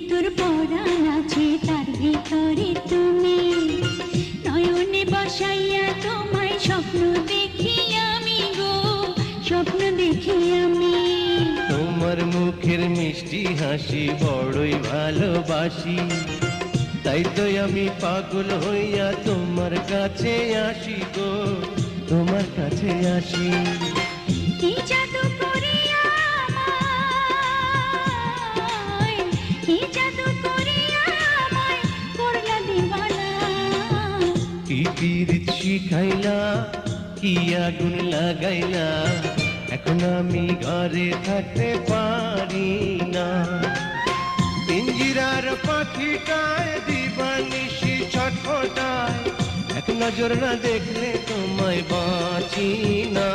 তোর পরাণ আছে তার ভিতরে তুমি, নয়নে বসাইয়া তোমায় স্বপ্ন দেখি আমি গো, স্বপ্ন দেখি আমি। তোমার মুখের মিষ্টি হাসি বড়ই ভালোবাসি, তাই তো আমি পাগল হইয়া তোমার কাছে আসি গো, তোমার কাছে আসি। কি জাদু করিয়া আমায়, কি জাদু করিয়া আমায় করলা দিবানা। কি পীড়িত শিখাইলা, কি আগুন লাগাইলা, এখন আমি ঘরে থাকতে পারি না। পিঞ্জিরার পাখিটায় দিবানিশি ছটফটায়, এক নজর না দেখলে তোমায় বাঁচি না।